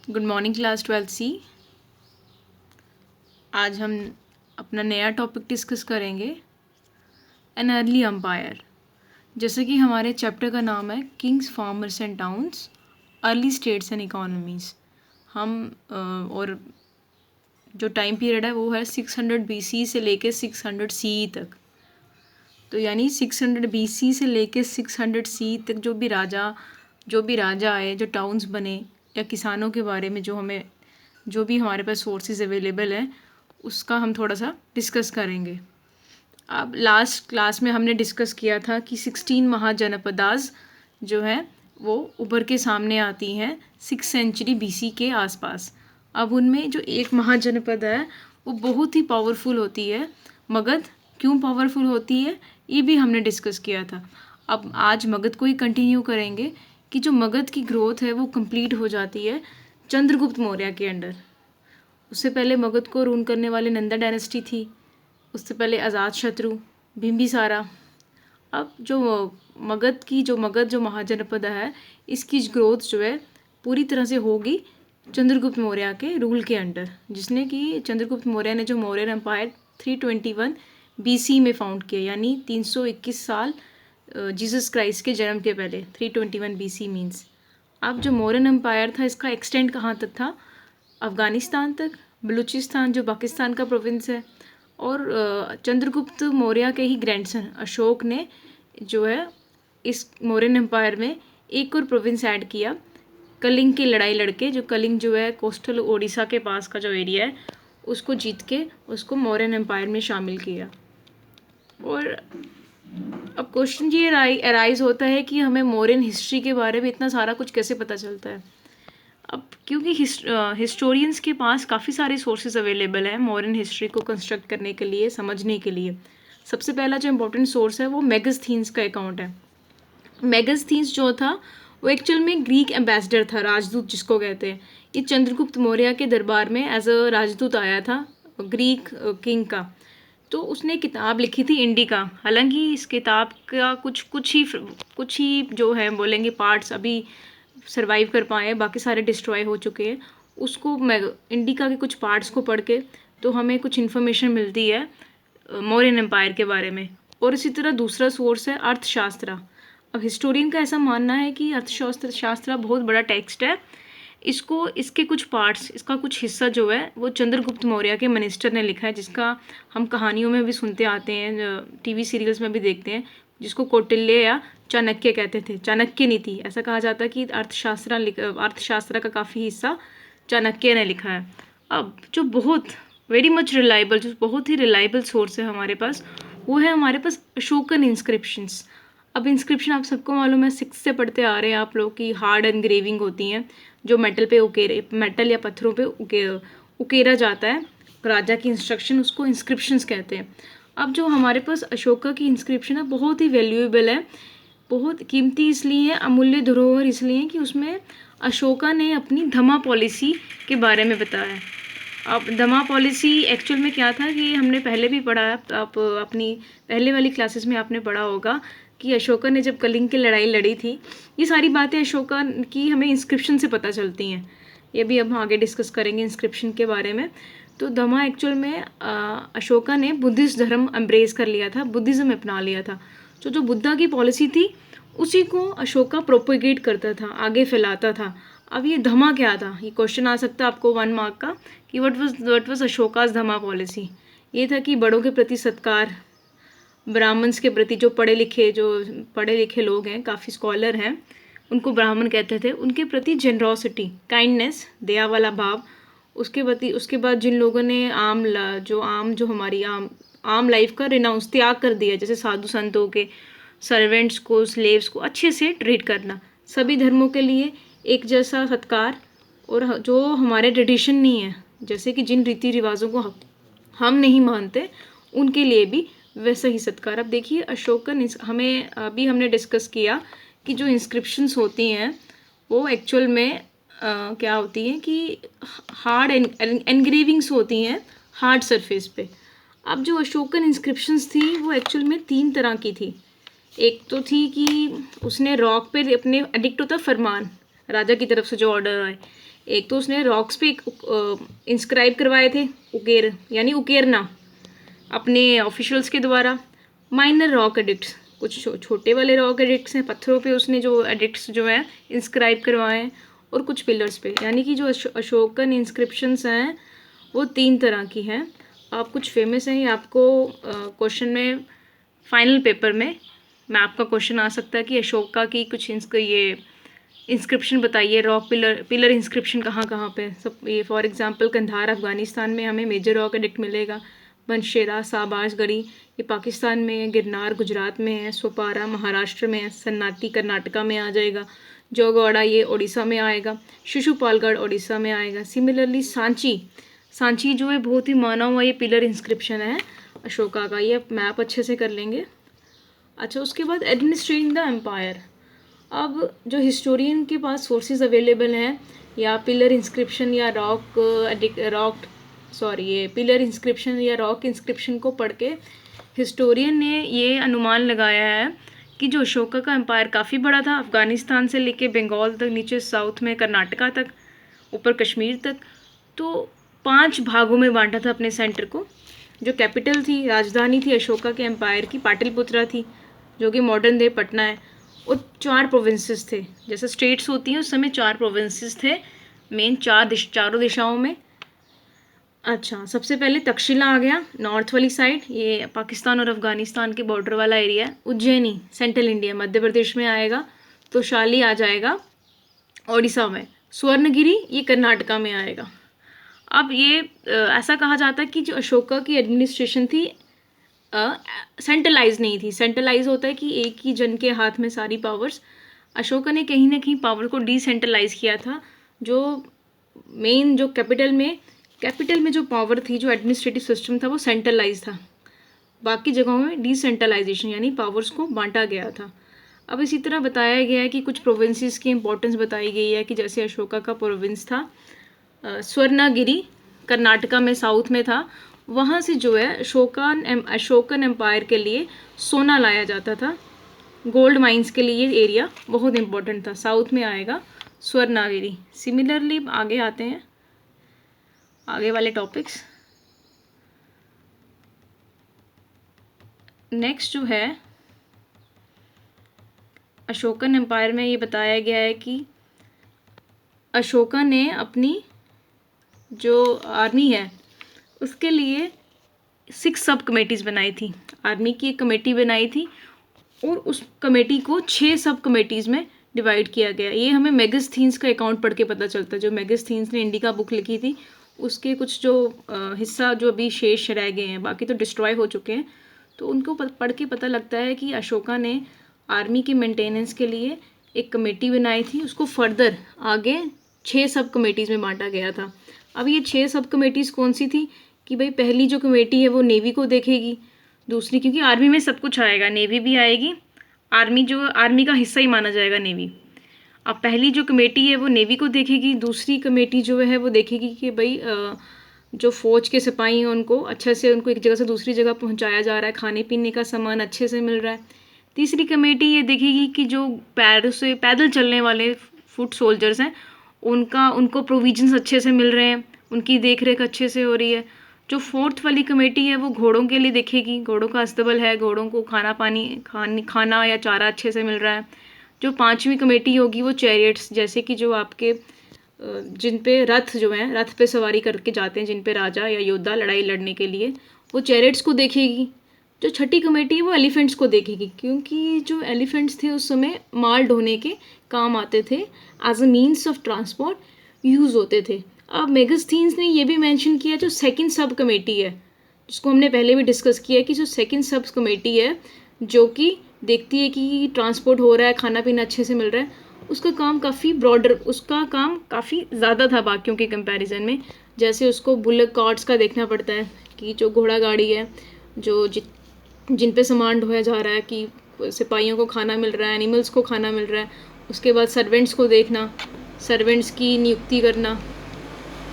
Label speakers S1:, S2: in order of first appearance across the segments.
S1: Good morning class 12 सी। आज हम अपना नया टॉपिक डिस्कस करेंगे, एन अर्ली अम्पायर। जैसे कि हमारे चैप्टर का नाम है Kings, farmers and towns, early states and economies. हम और जो टाइम पीरियड है वो है 600 BC से लेके 600 CE तक। तो यानी 600 BC से लेके 600 CE तक जो भी राजा आए, जो टाउन्स बने, या किसानों के बारे में जो भी हमारे पास सोर्सेज अवेलेबल हैं उसका हम थोड़ा सा डिस्कस करेंगे। अब लास्ट क्लास में हमने डिस्कस किया था कि 16 महाजनपदास जो है वो उभर के सामने आती हैं 6th सेंचुरी BC के आसपास। अब उनमें जो एक महाजनपद है वो बहुत ही पावरफुल होती है, मगध। क्यों पावरफुल होती है ये भी हमने डिस्कस किया था। अब आज मगध को ही कंटिन्यू करेंगे कि जो मगध की ग्रोथ है वो कंप्लीट हो जाती है चंद्रगुप्त मौर्य के अंडर। उससे पहले मगध को रूल करने वाले नंदा डायनेस्टी थी, उससे पहले अजातशत्रु, बिंबिसारा। अब जो मगध जो महाजनपद है इसकी ग्रोथ जो है पूरी तरह से होगी चंद्रगुप्त मौर्य के रूल के अंडर, जिसने कि चंद्रगुप्त मौर्य ने जो मौर्य एम्पायर 321 BC में फाउंड किया, यानी 321 साल जीसस क्राइस्ट के जन्म के पहले। 321 BC मीन्स अब जो मौर्यन एम्पायर था इसका एक्सटेंड कहाँ तक था? अफ़गानिस्तान तक, बलूचिस्तान जो पाकिस्तान का प्रोविंस है। और चंद्रगुप्त मौर्य के ही ग्रैंडसन अशोक ने जो है इस मौर्यन एम्पायर में एक और प्रोविंस ऐड किया, कलिंग की लड़ाई लड़के। जो कलिंग जो है कोस्टल ओडिशा के पास का जो एरिया है उसको जीत के उसको मौर्यन एम्पायर में शामिल किया। और अब क्वेश्चन ये अराइज होता है कि हमें मौर्यन हिस्ट्री के बारे में इतना सारा कुछ कैसे पता चलता है। अब क्योंकि हिस्टोरियंस के पास काफ़ी सारे सोर्सेज अवेलेबल हैं मॉडर्न हिस्ट्री को कंस्ट्रक्ट करने के लिए, समझने के लिए। सबसे पहला जो इम्पोर्टेंट सोर्स है वो मेगास्थीन्स का अकाउंट है। मेगास्थीन्स जो था वो एक्चुअल में ग्रीक एम्बेसडर था, राजदूत जिसको कहते हैं। ये चंद्रगुप्त मौर्य के दरबार में एज अ राजदूत आया था ग्रीक किंग का। तो उसने किताब लिखी थी इंडिका। हालांकि इस किताब का कुछ ही जो है बोलेंगे पार्ट्स अभी सरवाइव कर पाए हैं, बाकी सारे डिस्ट्रॉय हो चुके हैं। उसको इंडिका के कुछ पार्ट्स को पढ़ के तो हमें कुछ इन्फॉर्मेशन मिलती है मौर्यन एम्पायर के बारे में। और इसी तरह दूसरा सोर्स है अर्थशास्त्र। अब हिस्टोरियन का ऐसा मानना है कि अर्थशास्त्र बहुत बड़ा टेक्स्ट है। इसके कुछ पार्ट्स, इसका कुछ हिस्सा जो है वो चंद्रगुप्त मौर्य के मिनिस्टर ने लिखा है, जिसका हम कहानियों में भी सुनते आते हैं, टीवी सीरियल्स में भी देखते हैं, जिसको कौटिल्य या चाणक्य कहते थे। चाणक्य नीति ऐसा कहा जाता है कि अर्थशास्त्र का काफ़ी हिस्सा चाणक्य ने लिखा है। अब जो बहुत ही रिलायबल सोर्स है हमारे पास, वो है हमारे पास अशोकन इंस्क्रिप्शंस। अब इंस्क्रिप्शन आप सबको मालूम है, 6 से पढ़ते आ रहे हैं आप लोग की हार्ड एनग्रेविंग होती हैं जो मेटल या पत्थरों पे उकेरा जाता है राजा की इंस्ट्रक्शन, उसको इंस्क्रिप्शंस कहते हैं। अब जो हमारे पास अशोका की इंस्क्रिप्शन है बहुत ही वैल्यूएबल है, बहुत कीमती इसलिए है, अमूल्य धरोहर इसलिए है कि उसमें अशोका ने अपनी धमा पॉलिसी के बारे में बताया। अब धमा पॉलिसी एक्चुअल में क्या था कि हमने पहले भी पढ़ा है, आप अपनी पहले वाली क्लासेस में आपने पढ़ा होगा कि अशोका ने जब कलिंग की लड़ाई लड़ी थी। ये सारी बातें अशोका की हमें इंस्क्रिप्शन से पता चलती हैं। ये भी अब हम आगे डिस्कस करेंगे इंस्क्रिप्शन के बारे में। तो धमा एक्चुअल में अशोका ने बुद्धिस्ट धर्म एम्ब्रेस कर लिया था, बुद्धिज़्म अपना लिया था। तो जो बुद्धा की पॉलिसी थी उसी को अशोका प्रोपेगेट करता था, आगे फैलाता था। अब ये धमा क्या था, ये क्वेश्चन आ सकता है आपको 1 मार्क का कि व्हाट वाज अशोकास धमा पॉलिसी। ये था कि बड़ों के प्रति सत्कार, ब्राह्मण्स के प्रति, जो पढ़े लिखे लोग हैं, काफ़ी स्कॉलर हैं, उनको ब्राह्मण कहते थे, उनके प्रति जेनरोसिटी, काइंडनेस, दया वाला भाव। उसके बाद जिन लोगों ने हमारी आम लाइफ का रिनाउंस, त्याग कर दिया, जैसे साधु संतों के, सर्वेंट्स को, स्लेव्स को अच्छे से ट्रीट करना, सभी धर्मों के लिए एक जैसा सत्कार, और जो हमारे ट्रेडिशन नहीं है, जैसे कि जिन रीति रिवाजों को हम नहीं मानते उनके लिए भी वैसा ही सत्कार। अब देखिए अशोकन, हमने डिस्कस किया कि जो इंस्क्रिप्शंस होती हैं वो एक्चुअल में क्या होती हैं कि हार्ड एनग्रेविंग्स होती हैं हार्ड सरफेस पे। अब जो अशोकन इंस्क्रिप्शंस थी वो एक्चुअल में 3 तरह की थी। एक तो थी कि उसने रॉक पे अपने एडिक्ट होता फरमान, राजा की तरफ से जो ऑर्डर आए। एक तो उसने रॉक्स पे इंस्क्राइब करवाए थे, उकेर यानी उकेरना अपने ऑफिशियल्स के द्वारा। माइनर रॉक एडिक्ट्स, कुछ छोटे वाले रॉक एडिक्ट्स हैं, पत्थरों पे उसने जो एडिक्ट्स जो है इंस्क्राइब करवाए हैं, और कुछ पिलर्स पे। यानी कि जो अशोकन इंस्क्रिप्शंस हैं वो 3 तरह की हैं। आप कुछ फेमस हैं, ये आपको क्वेश्चन में फाइनल पेपर में मैं आपका क्वेश्चन आ सकता है कि अशोका की कुछ ये इंस्क्रिप्शन बताइए, रॉक पिलर इंस्क्रिप्शन कहाँ कहाँ पे सब। ये फॉर एग्जांपल कंधार अफ़गानिस्तान में हमें मेजर रॉक एडिक्ट मिलेगा। बनशेरा, साबाश गढ़ी ये पाकिस्तान में है। गिरनार गुजरात में है। सोपारा महाराष्ट्र में है। सन्नाटी कर्नाटका में आ जाएगा। जोगौड़ा ये उड़ीसा में आएगा। शिशुपालगढ़ उड़ीसा में आएगा। सिमिलरली सांची जो है बहुत ही माना हुआ ये पिलर इंस्क्रिप्शन है अशोका का, ये मैप अच्छे से कर लेंगे। अच्छा, उसके बाद एडमिनिस्ट्रेटिंग द एम्पायर। अब जो हिस्टोरियन के पास सोर्सेज अवेलेबल हैं, या पिलर इंस्क्रिप्शन या पिलर इंस्क्रिप्शन या रॉक इंस्क्रिप्शन को पढ़ के हिस्टोरियन ने ये अनुमान लगाया है कि जो अशोका का एम्पायर काफ़ी बड़ा था, अफ़गानिस्तान से लेके बंगाल तक, नीचे साउथ में कर्नाटका तक, ऊपर कश्मीर तक, तो 5 भागों में बांटा था अपने सेंटर को। जो कैपिटल थी, राजधानी थी अशोका के एम्पायर की, पाटलिपुत्रा थी, जो कि मॉडर्न डे पटना है। और 4 प्रोविंसेस थे, जैसे स्टेट्स होती हैं उस समय 4 प्रोविंसेस थे मेन, चारों दिशाओं में। अच्छा, सबसे पहले तक्षशिला आ गया, नॉर्थ वाली साइड, ये पाकिस्तान और अफ़गानिस्तान के बॉर्डर वाला एरिया है। उज्जैनी सेंट्रल इंडिया, मध्य प्रदेश में आएगा। तोशाली आ जाएगा ओडिशा में। स्वर्णगिरी ये कर्नाटका में आएगा। अब ये ऐसा कहा जाता है कि जो अशोका की एडमिनिस्ट्रेशन थी सेंट्रलाइज नहीं थी। सेंट्रलाइज होता है कि एक ही जन के हाथ में सारी पावर्स। अशोका ने कहीं ना कहीं पावर को डिसेंट्रलाइज किया था। जो मेन जो कैपिटल में जो पावर थी, जो एडमिनिस्ट्रेटिव सिस्टम था, वो सेंट्रलाइज था। बाकी जगहों में डिसेंट्रलाइजेशन यानी पावर्स को बांटा गया था। अब इसी तरह बताया गया है कि कुछ प्रोविंसेस की इंपॉर्टेंस बताई गई है कि जैसे अशोका का प्रोविंस था स्वर्णगिरी, कर्नाटका में साउथ में था। वहाँ से जो है अशोकन एम्पायर के लिए सोना लाया जाता था। गोल्ड माइंस के लिए ये एरिया बहुत इंपॉर्टेंट था। साउथ में आएगा स्वर्णगिरी। सिमिलरली आगे आते हैं, आगे वाले टॉपिक्स। नेक्स्ट जो है अशोकन एम्पायर में ये बताया गया है कि अशोका ने अपनी जो आर्मी है उसके लिए 6 सब कमेटीज़ बनाई थी। आर्मी की एक कमेटी बनाई थी और उस कमेटी को 6 सब कमेटीज़ में डिवाइड किया गया। ये हमें मेगास्थीन्स का अकाउंट पढ़ के पता चलता है। जो मेगास्थीन्स ने इंडिका बुक लिखी थी उसके कुछ जो हिस्सा जो अभी शेष रह गए हैं, बाकी तो डिस्ट्रॉय हो चुके हैं, तो उनको पढ़ के पता लगता है कि अशोका ने आर्मी के मेंटेनेंस के लिए एक कमेटी बनाई थी। उसको फर्दर आगे 6 सब कमेटीज़ में बांटा गया था। अब ये 6 सब कमेटीज़ कौन सी थी कि भाई पहली जो कमेटी है वो नेवी को देखेगी। दूसरी, क्योंकि आर्मी में सब कुछ आएगा, नेवी भी आएगी। आर्मी का हिस्सा ही माना जाएगा नेवी। अब पहली जो कमेटी है वो नेवी को देखेगी। दूसरी कमेटी जो है वो देखेगी कि भाई जो फ़ौज के सिपाही हैं उनको अच्छे से, उनको एक जगह से दूसरी जगह पहुंचाया जा रहा है, खाने पीने का सामान अच्छे से मिल रहा है। तीसरी कमेटी ये देखेगी कि जो पैदल चलने वाले फुट सोल्जर्स हैं उनको प्रोविजंस अच्छे से मिल रहे हैं, उनकी देख रेख अच्छे से हो रही है। जो 4th वाली कमेटी है वो घोड़ों के लिए देखेगी, घोड़ों का अस्तबल है, घोड़ों को खाना या चारा अच्छे से मिल रहा है। जो 5वीं कमेटी होगी वो चैरियट्स, जैसे कि जो आपके जिन पे रथ जो हैं, रथ पे सवारी करके जाते हैं जिन पे राजा या योद्धा लड़ाई लड़ने के लिए, वो चैरियट्स को देखेगी। जो 6ठी कमेटी है वो एलिफेंट्स को देखेगी, क्योंकि जो एलिफेंट्स थे उस समय माल ढोने के काम आते थे, as a means of transport use होते थे। अब मेगास्थीन्स ने ये भी मेंशन किया जो 2nd सब कमेटी है, जिसको हमने पहले भी डिस्कस किया कि जो 2nd सब कमेटी है जो कि देखती है कि ट्रांसपोर्ट हो रहा है, खाना पीना अच्छे से मिल रहा है, उसका काम काफ़ी ब्रॉडर, उसका काम काफ़ी ज़्यादा था बाकियों के कंपैरिजन में। जैसे उसको बुलक कार्ट्स का देखना पड़ता है कि जो घोड़ा गाड़ी है, जो जिन पे सामान ढोया जा रहा है, कि सिपाहियों को खाना मिल रहा है, एनिमल्स को खाना मिल रहा है। उसके बाद सर्वेंट्स को देखना, सर्वेंट्स की नियुक्ति करना,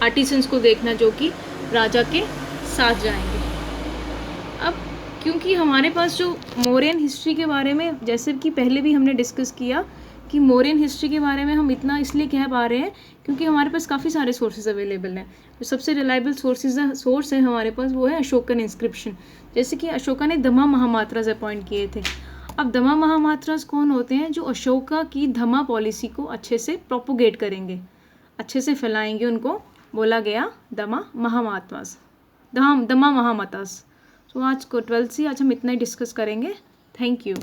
S1: आर्टिसंस को देखना जो कि राजा के साथ जाएंगे। अब क्योंकि हमारे पास जो मौर्यन हिस्ट्री के बारे में, जैसे कि पहले भी हमने डिस्कस किया कि मौर्यन हिस्ट्री के बारे में हम इतना इसलिए कह पा रहे हैं क्योंकि हमारे पास काफ़ी सारे सोर्सेज अवेलेबल हैं। जो सबसे रिलायबल सोर्स है हमारे पास वो है अशोकन इंस्क्रिप्शन। जैसे कि अशोका ने धम्मा महामात्रास अपॉइंट किए थे। अब धम्मा महामात्रास कौन होते हैं? जो अशोका की धम्मा पॉलिसी को अच्छे से प्रोपोगेट करेंगे, अच्छे से फैलाएंगे, उनको बोला गया धम्मा महामात्रास, धम्मा महामतास। तो आज को 12th से आज हम इतना ही डिस्कस करेंगे। Thank you.